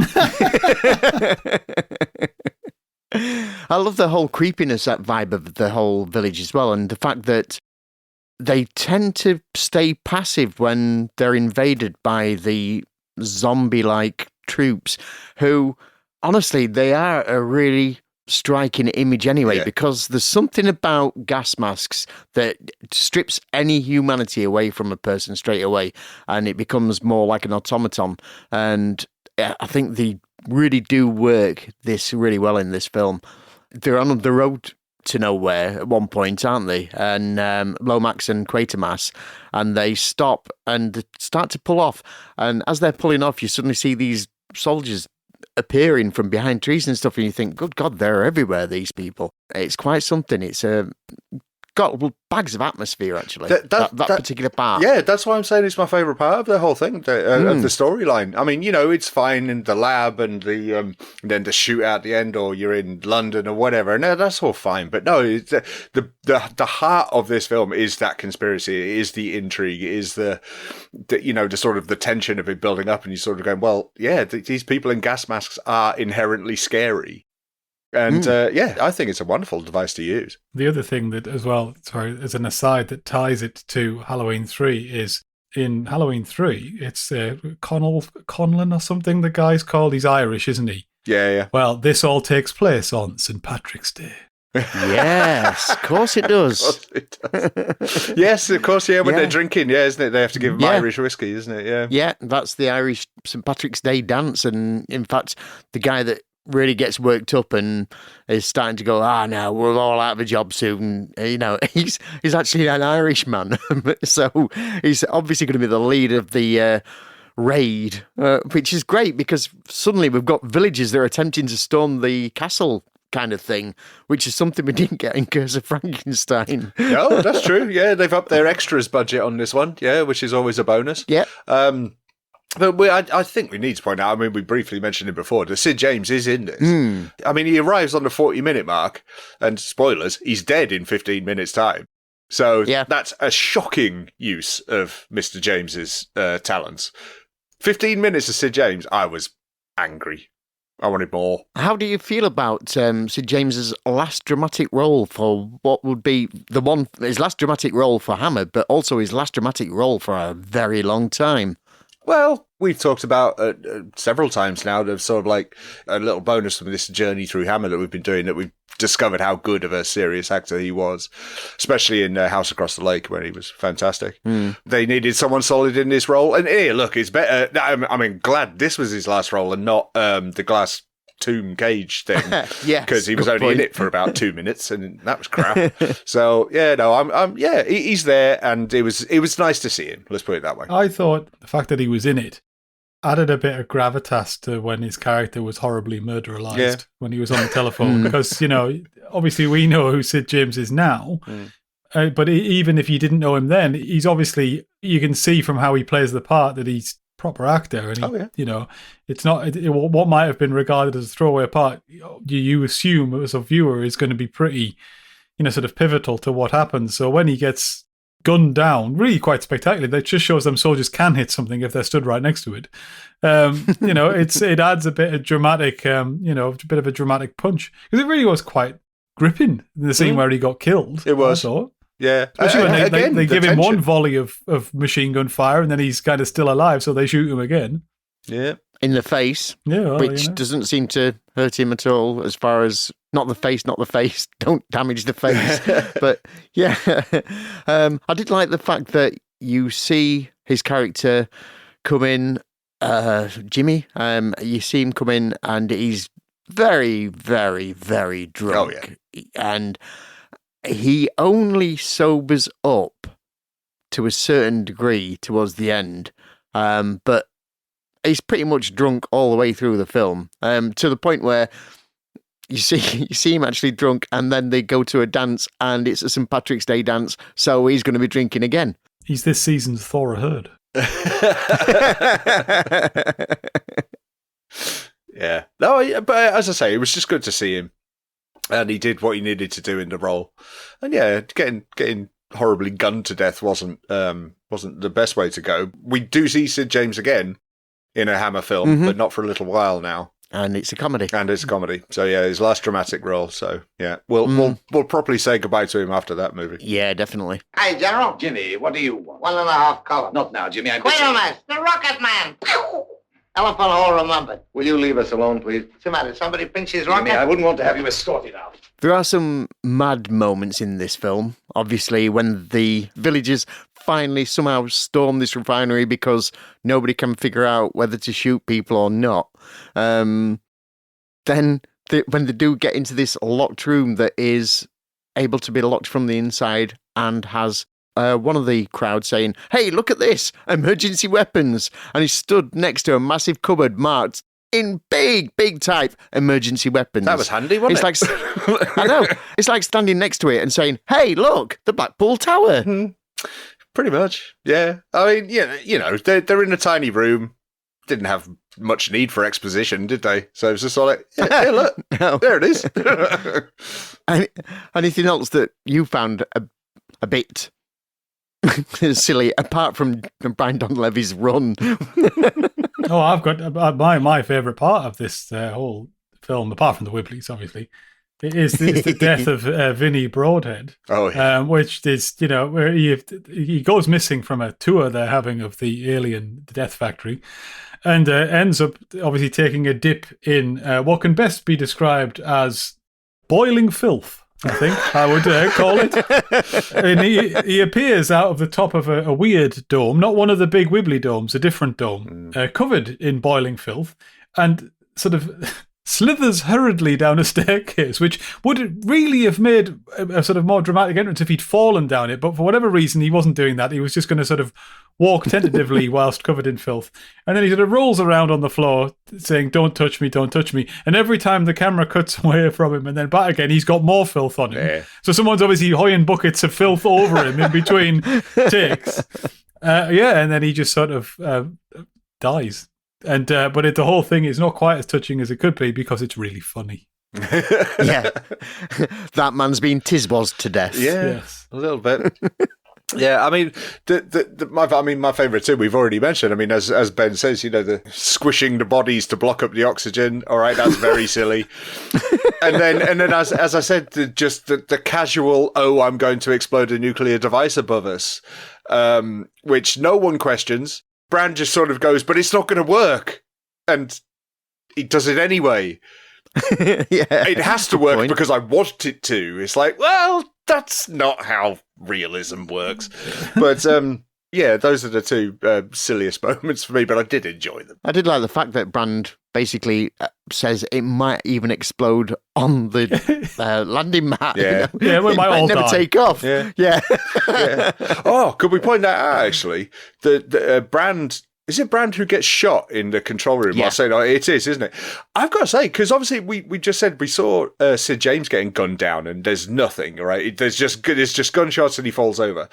I love the whole creepiness, that vibe of the whole village as well, and the fact that they tend to stay passive when they're invaded by the zombie-like troops, who, honestly, they are a really striking image anyway, because there's something about gas masks that strips any humanity away from a person straight away, and it becomes more like an automaton. And I think they really do work this really well in this film. They're on the road to nowhere at one point, aren't they? And Lomax and Quatermass, and they stop and start to pull off. And as they're pulling off, you suddenly see these soldiers appearing from behind trees and stuff, and you think, good God, they're everywhere, these people. It's quite something. It's got bags of atmosphere, actually, that particular part. Yeah, that's why I'm saying it's my favourite part of the whole thing, of the storyline. I mean, it's fine in the lab and then the shootout at the end, or you're in London or whatever, and that's all fine. But no, it's, the heart of this film is that conspiracy, it is the intrigue, it is the sort of the tension of it building up, and you're sort of going, well, yeah, these people in gas masks are inherently scary. And I think it's a wonderful device to use. The other thing that, as well, sorry, as an aside that ties it to Halloween 3 is in Halloween 3, it's Conlon or something the guy's called. He's Irish, isn't he? Yeah. Well, this all takes place on St. Patrick's Day. Yes, of course it does. Yes, of course, yeah, when they're drinking, isn't it? They have to give them Irish whiskey, isn't it? Yeah. Yeah, that's the Irish St. Patrick's Day dance. And in fact, the guy that really gets worked up and is starting to go, no, we're all out of a job soon. He's actually an Irishman. So he's obviously going to be the lead of the raid, which is great, because suddenly we've got villagers that are attempting to storm the castle kind of thing, which is something we didn't get in Curse of Frankenstein. No, that's true. Yeah, they've upped their extras budget on this one. Yeah, which is always a bonus. Yeah. But I think we need to point out, I mean, we briefly mentioned it before, that Sid James is in this. I mean, he arrives on the 40-minute mark, and spoilers, he's dead in 15 minutes' time. So that's a shocking use of Mr. James's talents. 15 minutes of Sid James, I was angry. I wanted more. How do you feel about Sid James's last dramatic role for what would be his last dramatic role for Hammer, but also his last dramatic role for a very long time? Well, we've talked about several times now, there's sort of like a little bonus from this journey through Hammer that we've been doing, that we've discovered how good of a serious actor he was, especially in House Across the Lake, when he was fantastic. They needed someone solid in this role, and here, look, it's better. I mean, glad this was his last role and not the Glass tomb cage thing. Yes, because he was good only in point. it for about 2 minutes, and that was crap. So yeah, no, he's there, and it was nice to see him. Let's put it that way. I thought the fact that he was in it added a bit of gravitas to when his character was horribly murderalized when he was on the telephone. Because, obviously we know who Sid James is now. But even if you didn't know him then, he's obviously, you can see from how he plays the part that he's a proper actor. And, it's not, what might have been regarded as a throwaway part, you assume as a viewer is going to be pretty, sort of pivotal to what happens. So when he gets gunned down, really quite spectacular. That just shows them soldiers can hit something if they're stood right next to it. It adds a bit of dramatic, a bit of a dramatic punch, because it really was quite gripping. The scene where he got killed, it was. I thought. Yeah, especially when they give him tension. one volley of machine gun fire, and then he's kind of still alive, so they shoot him again. Yeah, in the face, which doesn't seem to hurt him at all. As far as not the face, don't damage the face. But yeah, I did like the fact that you see his character come in, Jimmy. You see him come in, and he's very, very, very drunk, and he only sobers up to a certain degree towards the end, but he's pretty much drunk all the way through the film, to the point where you see him actually drunk, and then they go to a dance, and it's a St. Patrick's Day dance, so he's going to be drinking again. He's this season's Thor Hurd. Yeah. No, but as I say, it was just good to see him, and he did what he needed to do in the role. And yeah, getting horribly gunned to death wasn't the best way to go. We do see Sid James again in a Hammer film, but not for a little while now. And it's a comedy. So yeah, his last dramatic role. So yeah, we'll properly say goodbye to him after that movie. Yeah, definitely. Hey, General. Jimmy, what do you want? 1.5 column. Not now, Jimmy. I'm Quatermass, the Rocket Man. Elephant hole remembered. Will you leave us alone, please? What's the matter? Somebody pinch his rocket? Jimmy, I wouldn't want to have you escorted out. There are some mad moments in this film. Obviously, when the villagers finally somehow storm this refinery because nobody can figure out whether to shoot people or not. Then when they do get into this locked room that is able to be locked from the inside and has one of the crowd saying, "Hey, look at this, emergency weapons." And he's stood next to a massive cupboard marked in big type, emergency weapons. That was handy, wasn't it? I know. It's like standing next to it and saying, "Hey, look, the Blackpool Tower." Pretty much, yeah. I mean, they're in a tiny room. Didn't have much need for exposition, did they? So it was just all like, yeah, look, No. there it is. Anything else that you found a bit silly, apart from Brian Donlevy's run? Oh, I've got my favourite part of this whole film, apart from the wibblies, obviously, is the death of Vinnie Broadhead. Oh, yeah. Which is, where he goes missing from a tour they're having of the alien Death Factory, and ends up obviously taking a dip in what can best be described as boiling filth, I think I would call it. And he appears out of the top of a weird dome, not one of the big wibbly domes, a different dome, covered in boiling filth, and sort of slithers hurriedly down a staircase, which would really have made a sort of more dramatic entrance if he'd fallen down it. But for whatever reason, he wasn't doing that. He was just going to sort of walk tentatively whilst covered in filth. And then he sort of rolls around on the floor saying, "Don't touch me, don't touch me." And every time the camera cuts away from him and then back again, he's got more filth on him. Yeah. So someone's obviously hoying buckets of filth over him in between takes. And then he just sort of dies. And but the whole thing is not quite as touching as it could be because it's really funny. Yeah, that man's been tiswas to death. Yeah, Yes. a little bit. Yeah, I mean, my favourite too. We've already mentioned. I mean, as Ben says, the squishing the bodies to block up the oxygen. All right, that's very silly. And then, as I said, the casual, "Oh, I'm going to explode a nuclear device above us," which no one questions. Brand just sort of goes, "But it's not going to work," and he does it anyway. Yeah, it has to work because I want it to. It's like, well, that's not how realism works. But those are the two silliest moments for me. But I did enjoy them. I did like the fact that Brand basically says it might even explode on the landing mat. Yeah. Yeah, we It might all never die. take off. Yeah. Yeah. Yeah. Oh, could we point that out, actually? The Brand... Is it Brand who gets shot in the control room? Yeah. I'll say, no, it is, isn't it? I've got to say, because obviously we just said we saw Sid James getting gunned down and there's nothing, right? There's just gunshots and he falls over.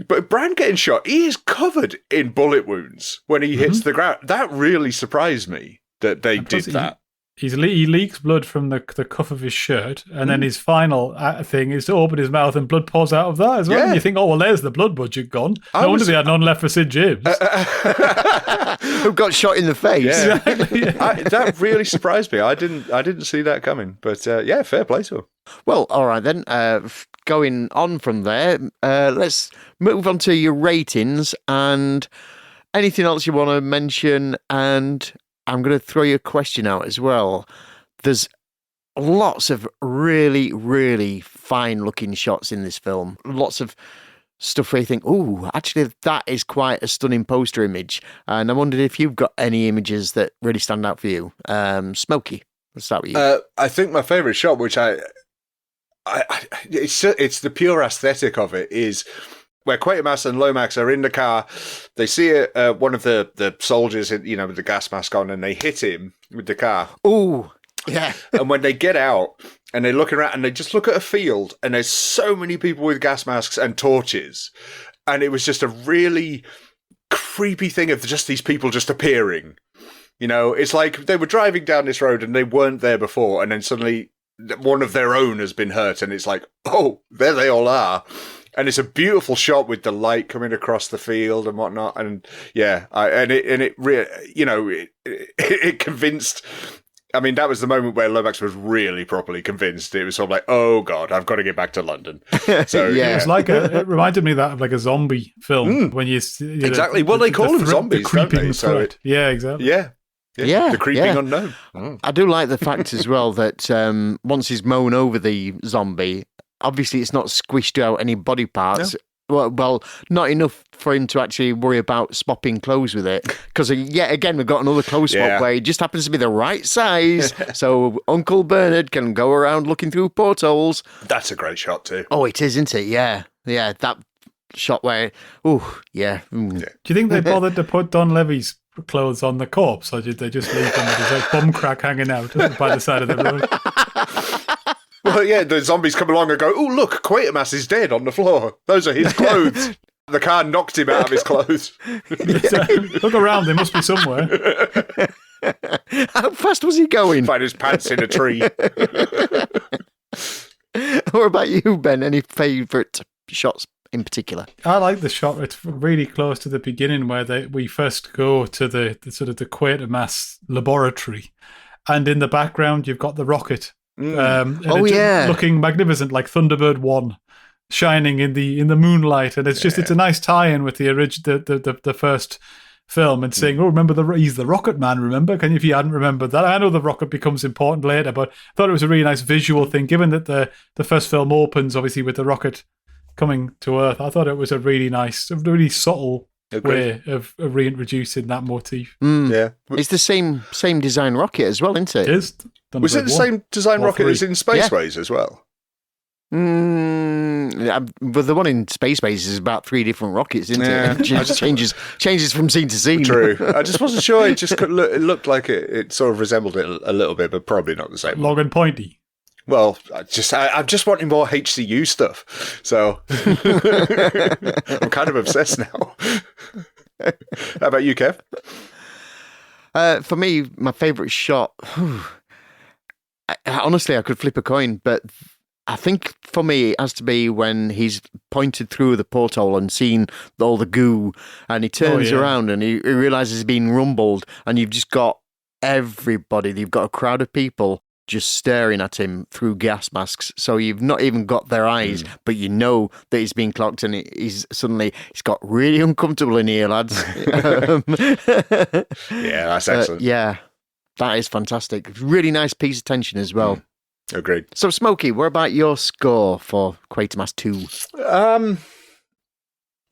But Brand getting shot, he is covered in bullet wounds when he hits the ground. That really surprised me that they did that. He leaks blood from the cuff of his shirt, and then his final thing is to open his mouth and blood pours out of that as well. Yeah. And you think, oh, well, there's the blood budget gone. No wonder they had none left for Sid James. Who got shot in the face. Yeah. Exactly, yeah. That really surprised me. I didn't see that coming. But yeah, fair play to him. Well, all right then. Going on from there, let's move on to your ratings and anything else you want to mention. And I'm going to throw you a question out as well. There's lots of really, really fine-looking shots in this film. Lots of stuff where you think, oh, actually, that is quite a stunning poster image. And I wondered if you've got any images that really stand out for you. Smokey, let's start with you. I think my favourite shot, which it's the pure aesthetic of it, is where Quatermass and Lomax are in the car. They see one of the soldiers, with the gas mask on, and they hit him with the car. Oh, yeah. And when they get out and they look around and they just look at a field, and there's so many people with gas masks and torches, and it was just a really creepy thing of just these people just appearing. It's like they were driving down this road and they weren't there before, and then suddenly one of their own has been hurt, and it's like, oh, there they all are. And it's a beautiful shot with the light coming across the field and whatnot. And yeah, it convinced. I mean, that was the moment where Lomax was really properly convinced. It was sort of like, oh God, I've got to get back to London. So Yeah. It was it reminded me of like a zombie film when you see Exactly. Well, they call them zombies, the creeping don't they? So threat. Yeah, exactly. Yeah. Yeah, the creeping yeah. unknown. I do like the fact as well that once he's mown over the zombie, obviously it's not squished out any body parts. No. Well, not enough for him to actually worry about swapping clothes with it. Because yet again, we've got another clothes swap where it just happens to be the right size. So Uncle Bernard can go around looking through portholes. That's a great shot too. Oh, it is, isn't it? Yeah. Yeah, that shot where, yeah. Do you think they bothered to put Don Levy's clothes on the corpse, or did they just leave him with his like bum crack hanging out by the side of the road? Well, yeah, the zombies come along and go, oh, look, Quatermass is dead on the floor. Those are his clothes. The car knocked him out of his clothes. Look around, they must be somewhere. How fast was he going? Find his pants in a tree. What about you, Ben? Any favourite shots in particular? I like the shot. It's really close to the beginning where we first go to the sort of the Quatermass laboratory, and in the background you've got the rocket. Looking magnificent, like Thunderbird 1 shining in the moonlight, and it's a nice tie-in with the the first film, and saying, oh, remember he's the Rocket Man, remember? If you hadn't remembered that, I know the rocket becomes important later, but I thought it was a really nice visual thing, given that the first film opens obviously with the rocket coming to Earth. I thought it was a really nice, a really subtle way of reintroducing that motif. Yeah, it's the same design rocket as well, isn't it? It is. Was it the same design rocket as in Spaceways as well? But the one in Spaceways is about 3 different rockets, isn't it? It just changes from scene to scene. True. I just wasn't sure. It just it looked like it sort of resembled it a little bit, but probably not the same. Long and pointy. Well, I'm just wanting more HCU stuff. So I'm kind of obsessed now. How about you, Kev? For me, my favourite shot. Honestly, I could flip a coin, but I think for me it has to be when he's pointed through the porthole and seen all the goo, and he turns around and he realises he's been rumbled, and you've just got everybody. You've got a crowd of people just staring at him through gas masks. So you've not even got their eyes, but you know that he's being clocked, and he's got really uncomfortable in here, lads. Yeah, that's excellent. Yeah, that is fantastic. Really nice piece of tension as well. Agreed. So, Smokey, what about your score for Quatermass 2?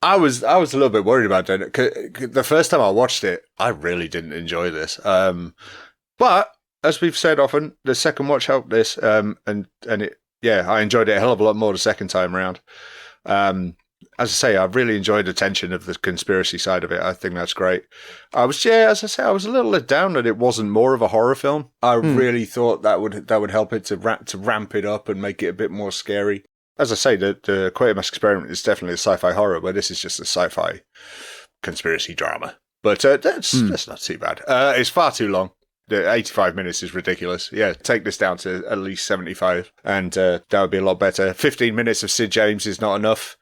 I was a little bit worried about it. The first time I watched it, I really didn't enjoy this. But as we've said often, the second watch helped this, and it, I enjoyed it a hell of a lot more the second time around. As I say, I've really enjoyed the tension of the conspiracy side of it. I think that's great. As I say, I was a little let down that it wasn't more of a horror film. I really thought that would help it to ramp it up and make it a bit more scary. As I say, the Quatermass Experiment is definitely a sci-fi horror, but this is just a sci-fi conspiracy drama. But that's not too bad. It's far too long. The 85 minutes is ridiculous. Yeah, take this down to at least 75, and that would be a lot better. 15 minutes of Sid James is not enough.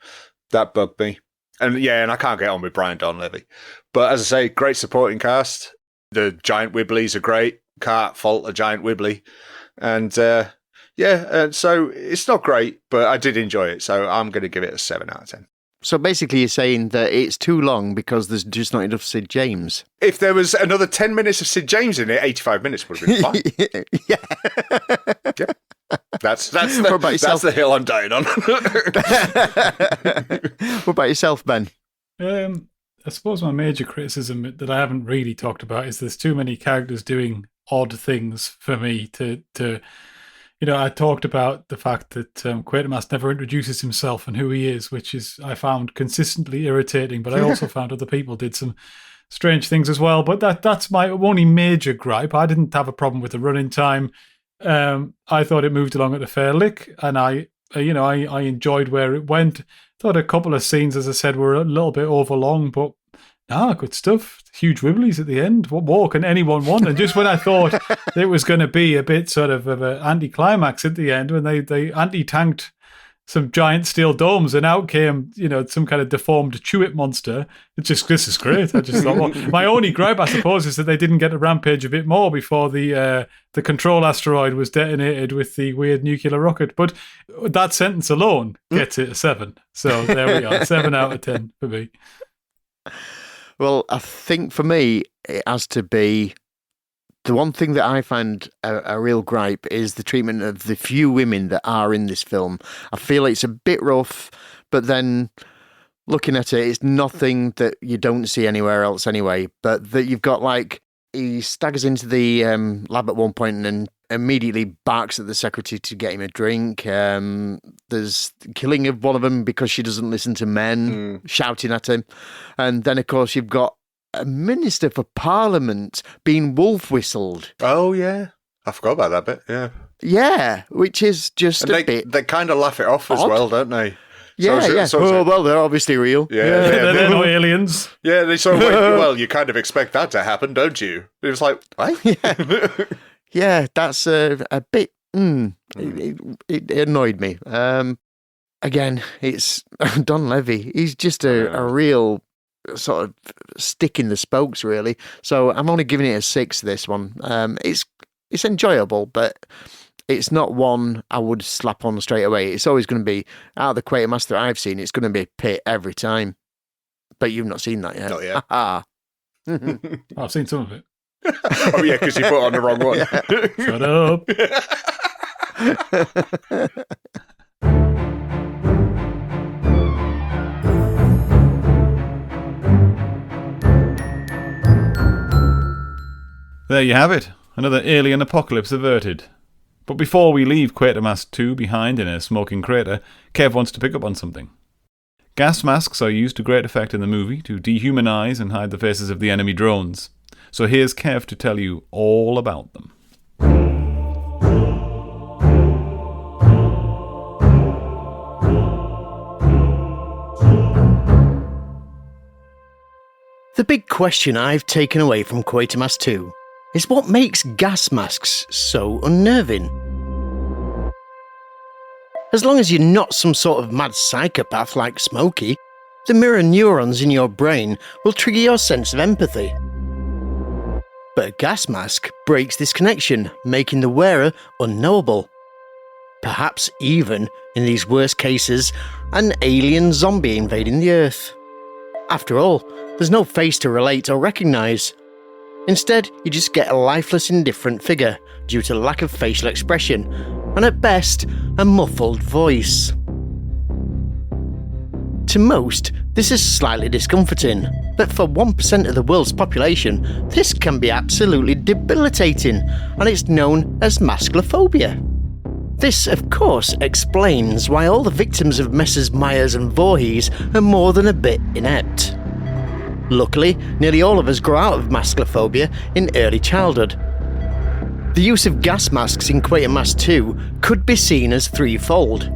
That bugged me. And I can't get on with Brian Donlevy. But as I say, great supporting cast. The giant wibblies are great. Can't fault a giant wibbly. And and so it's not great, but I did enjoy it. So I'm going to give it a 7 out of 10. So basically you're saying that it's too long because there's just not enough Sid James. If there was another 10 minutes of Sid What in it, 85 minutes would have been fine. Yeah. That's the hill I'm dying on. What about yourself, Ben? I suppose my major criticism that I haven't really talked about is there's too many characters doing odd things for me to I talked about the fact that Quatermass never introduces himself and who he is, which is I found consistently irritating, but I also found other people did some strange things as well. But that's my only major gripe. I didn't have a problem with the running time. I thought it moved along at a fair lick, and I enjoyed where it went. Thought a couple of scenes, as I said, were a little bit overlong, but good stuff. Huge wibblies at the end. What more can anyone want? And just when I thought it was going to be a bit sort of an anticlimax at the end, when they anti-tanked some giant steel domes, and out came, some kind of deformed Chewit monster. This is great. I just thought, well, my only gripe, I suppose, is that they didn't get to rampage a bit more before the control asteroid was detonated with the weird nuclear rocket. But that sentence alone gets it a 7. So there we are, 7 out of 10 for me. Well, I think for me, it has to be the one thing that I find a real gripe is the treatment of the few women that are in this film. I feel it's a bit rough, but then looking at it, it's nothing that you don't see anywhere else anyway. But that you've got he staggers into the lab at one point and immediately barks at the secretary to get him a drink. There's killing of one of them because she doesn't listen to men, shouting at him. And then, of course, you've got a minister for parliament being wolf whistled. Oh, yeah. I forgot about that bit, yeah. Yeah, which is just a bit... They kind of laugh it off as well, don't they? Yeah. Well, they're obviously real. Yeah. They're not aliens. Yeah, they sort of went, well, you kind of expect that to happen, don't you? It was like, what? Yeah, that's a bit... It annoyed me. Again, it's Don Levy. He's just a real sort of stick in the spokes, really. So I'm only giving it a 6, this one. It's enjoyable, but it's not one I would slap on straight away. It's always going to be, out of the Quatermass that I've seen, it's going to be a pit every time. But you've not seen that yet. Not yet. I've seen some of it. Oh, yeah, because you put on the wrong one. Shut up. There you have it. Another alien apocalypse averted. But before we leave Quatermass 2 behind in a smoking crater, Kev wants to pick up on something. Gas masks are used to great effect in the movie to dehumanize and hide the faces of the enemy drones. So here's Kev to tell you all about them. The big question I've taken away from Quatermass 2 is what makes gas masks so unnerving. As long as you're not some sort of mad psychopath like Smokey, the mirror neurons in your brain will trigger your sense of empathy. But a gas mask breaks this connection, making the wearer unknowable. Perhaps even, in these worst cases, an alien zombie invading the Earth. After all, there's no face to relate or recognise. Instead, you just get a lifeless, indifferent figure due to lack of facial expression, and at best, a muffled voice. To most, this is slightly discomforting, that for 1% of the world's population, this can be absolutely debilitating, and it's known as masklophobia. This, of course, explains why all the victims of Messrs. Myers and Voorhees are more than a bit inept. Luckily, nearly all of us grow out of masklophobia in early childhood. The use of gas masks in Quatermass 2 could be seen as threefold.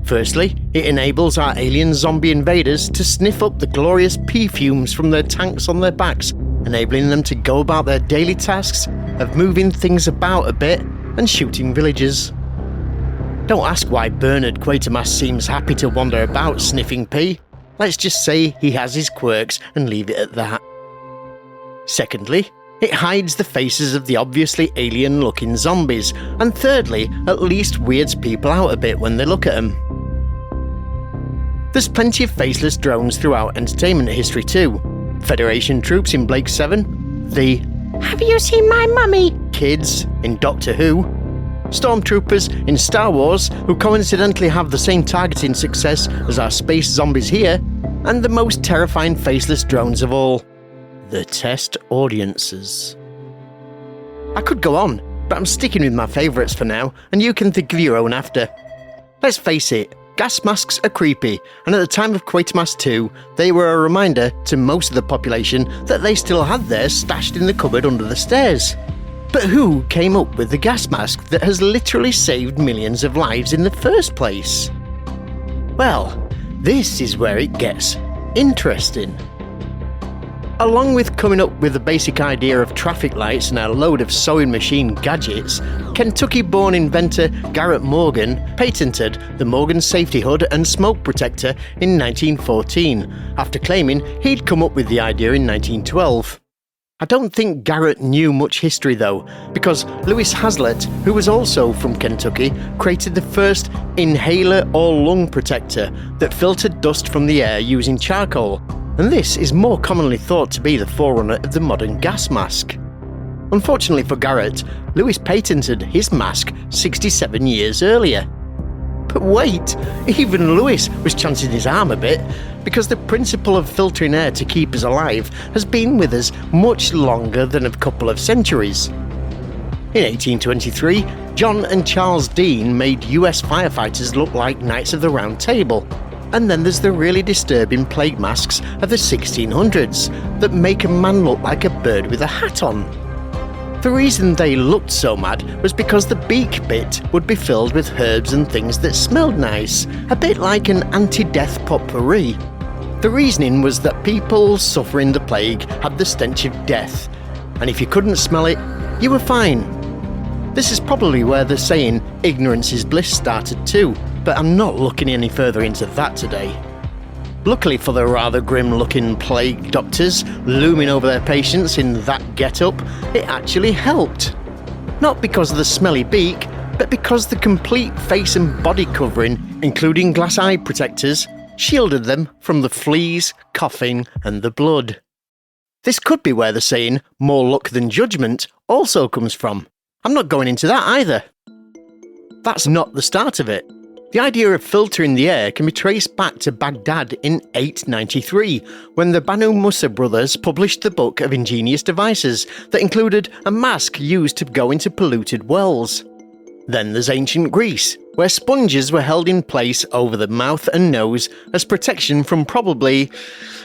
Firstly, it enables our alien zombie invaders to sniff up the glorious pee fumes from their tanks on their backs, enabling them to go about their daily tasks of moving things about a bit and shooting villagers. Don't ask why Bernard Quatermass seems happy to wander about sniffing pee. Let's just say he has his quirks and leave it at that. Secondly, it hides the faces of the obviously alien-looking zombies, and thirdly, at least weirds people out a bit when they look at them. There's plenty of faceless drones throughout entertainment history too. Federation troops in Blake 7, the "Have you seen my mummy?" kids in Doctor Who, stormtroopers in Star Wars who coincidentally have the same targeting success as our space zombies here, and the most terrifying faceless drones of all, the test audiences. I could go on, but I'm sticking with my favourites for now, and you can think of your own after. Let's face it, gas masks are creepy, and at the time of Quatermass 2, they were a reminder to most of the population that they still had theirs stashed in the cupboard under the stairs. But who came up with the gas mask that has literally saved millions of lives in the first place? Well, this is where it gets interesting. Along with coming up with the basic idea of traffic lights and a load of sewing machine gadgets, Kentucky-born inventor Garrett Morgan patented the Morgan Safety Hood and Smoke Protector in 1914, after claiming he'd come up with the idea in 1912. I don't think Garrett knew much history though, because Lewis Hazlitt, who was also from Kentucky, created the first inhaler or lung protector that filtered dust from the air using charcoal, and this is more commonly thought to be the forerunner of the modern gas mask. Unfortunately for Garrett, Lewis patented his mask 67 years earlier. But wait, even Lewis was chancing his arm a bit, because the principle of filtering air to keep us alive has been with us much longer than a couple of centuries. In 1823, John and Charles Dean made US firefighters look like Knights of the Round Table. And then there's the really disturbing plague masks of the 1600s that make a man look like a bird with a hat on. The reason they looked so mad was because the beak bit would be filled with herbs and things that smelled nice, a bit like an anti-death potpourri. The reasoning was that people suffering the plague had the stench of death, and if you couldn't smell it, you were fine. This is probably where the saying, ignorance is bliss, started too, but I'm not looking any further into that today. Luckily for the rather grim-looking plague doctors looming over their patients in that get-up, it actually helped. Not because of the smelly beak, but because the complete face and body covering, including glass eye protectors, shielded them from the fleas, coughing, and the blood. This could be where the saying, more luck than judgment, also comes from. I'm not going into that either. That's not the start of it. The idea of filtering the air can be traced back to Baghdad in 893, when the Banu Musa brothers published the Book of Ingenious Devices that included a mask used to go into polluted wells. Then there's ancient Greece, where sponges were held in place over the mouth and nose as protection from probably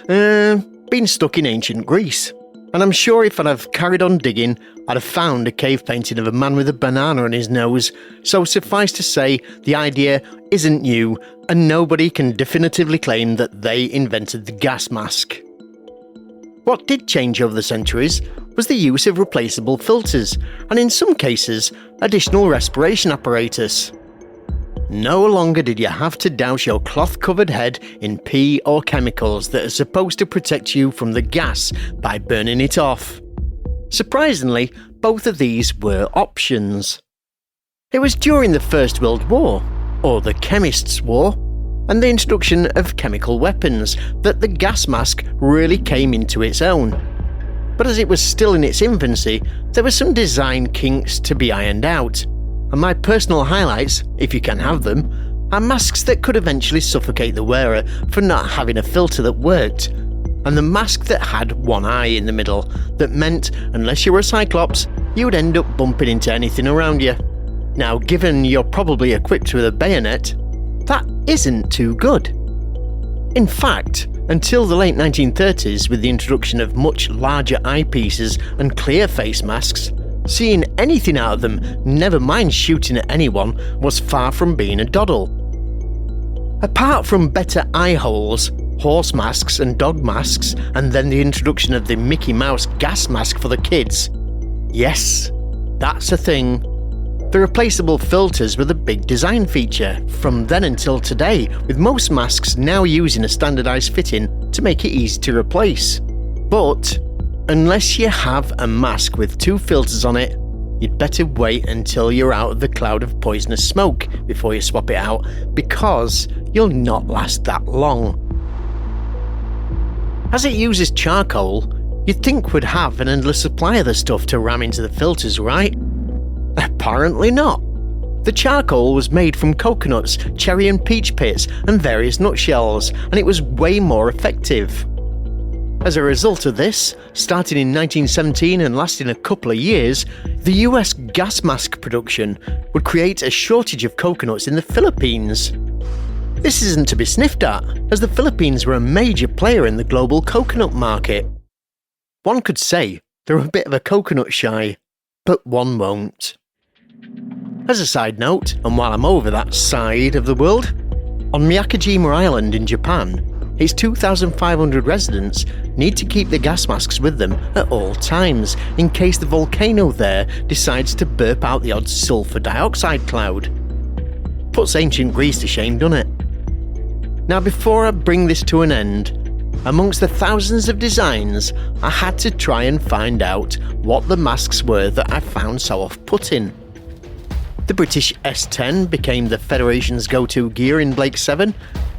being stuck in ancient Greece. And I'm sure if I'd have carried on digging, I'd have found a cave painting of a man with a banana on his nose, so suffice to say, the idea isn't new, and nobody can definitively claim that they invented the gas mask. What did change over the centuries was the use of replaceable filters, and in some cases, additional respiration apparatus. No longer did you have to douse your cloth-covered head in pee or chemicals that are supposed to protect you from the gas by burning it off. Surprisingly, both of these were options. It was during the First World War, or the Chemists' War, and the introduction of chemical weapons that the gas mask really came into its own. But as it was still in its infancy, there were some design kinks to be ironed out. And my personal highlights, if you can have them, are masks that could eventually suffocate the wearer for not having a filter that worked. and the mask that had one eye in the middle, that meant, unless you were a Cyclops, you would end up bumping into anything around you. Now, given you're probably equipped with a bayonet, that isn't too good. In fact, until the late 1930s, with the introduction of much larger eyepieces and clear face masks, seeing anything out of them, never mind shooting at anyone, was far from being a doddle. Apart from better eye holes, horse masks and dog masks, and then the introduction of the Mickey Mouse gas mask for the kids, yes, that's a thing. The replaceable filters were the big design feature from then until today, with most masks now using a standardised fitting to make it easy to replace. But unless you have a mask with 2 filters on it, you'd better wait until you're out of the cloud of poisonous smoke before you swap it out, because you'll not last that long. As it uses charcoal, you'd think we'd have an endless supply of the stuff to ram into the filters, right? Apparently not. The charcoal was made from coconuts, cherry and peach pits, and various nutshells, and it was way more effective. As a result of this, starting in 1917 and lasting a couple of years, the US gas mask production would create a shortage of coconuts in the Philippines. This isn't to be sniffed at, as the Philippines were a major player in the global coconut market. One could say they're a bit of a coconut shy, but one won't. As a side note, and while I'm over that side of the world, on Miyakojima Island in Japan, its 2,500 residents need to keep the gas masks with them at all times in case the volcano there decides to burp out the odd sulfur dioxide cloud. Puts ancient Greece to shame, doesn't it? Now, before I bring this to an end, amongst the thousands of designs, I had to try and find out what the masks were that I found so off-putting. The British S10 became the Federation's go-to gear in Blake 7,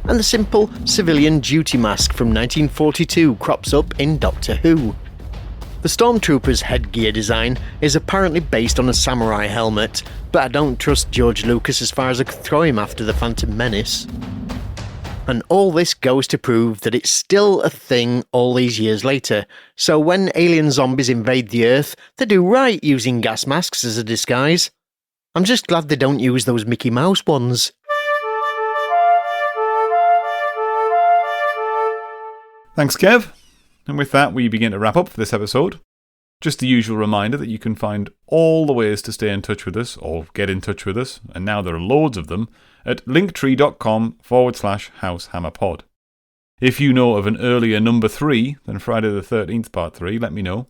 and the simple civilian duty mask from 1942 crops up in Doctor Who. The Stormtrooper's headgear design is apparently based on a samurai helmet, but I don't trust George Lucas as far as I could throw him after The Phantom Menace. And all this goes to prove that it's still a thing all these years later, so when alien zombies invade the Earth, they do right using gas masks as a disguise. I'm just glad they don't use those Mickey Mouse ones. Thanks, Kev. And with that, we begin to wrap up for this episode. Just the usual reminder that you can find all the ways to stay in touch with us, or get in touch with us, and now there are loads of them, at linktree.com/househammerpod. If you know of an earlier number 3 than Friday the 13th Part 3, let me know.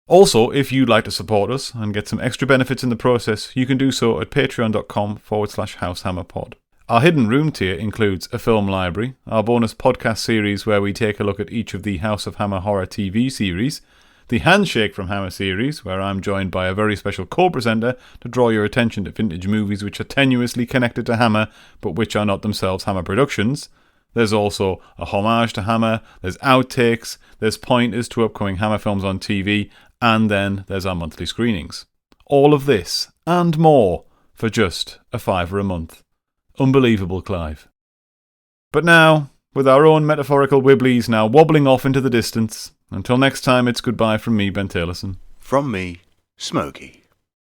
Also, if you'd like to support us and get some extra benefits in the process, you can do so at patreon.com/househammerpod. Our Hidden Room tier includes a film library, our bonus podcast series where we take a look at each of the House of Hammer horror TV series, the Handshake from Hammer series, where I'm joined by a very special co-presenter to draw your attention to vintage movies which are tenuously connected to Hammer, but which are not themselves Hammer productions. There's also a homage to Hammer, there's outtakes, there's pointers to upcoming Hammer films on TV, and then there's our monthly screenings. All of this, and more, for just a £5 a month. Unbelievable, Clive. But now, with our own metaphorical wibblies now wobbling off into the distance, until next time, it's goodbye from me, Ben Taylorson. From me, Smokey.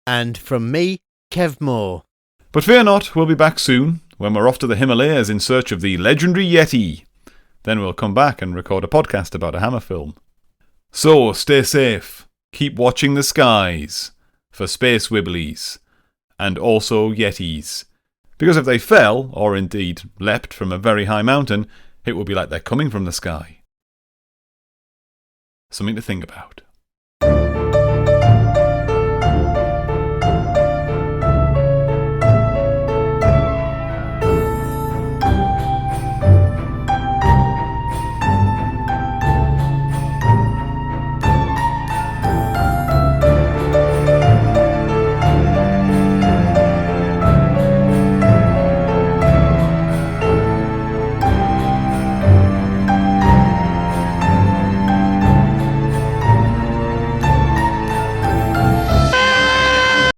And from me, Kev Moore. But fear not, we'll be back soon, when we're off to the Himalayas in search of the legendary Yeti. Then we'll come back and record a podcast about a Hammer film. So, stay safe, keep watching the skies, for space wibblies, and also Yetis. Because if they fell, or indeed leapt from a very high mountain, it would be like they're coming from the sky. Something to think about.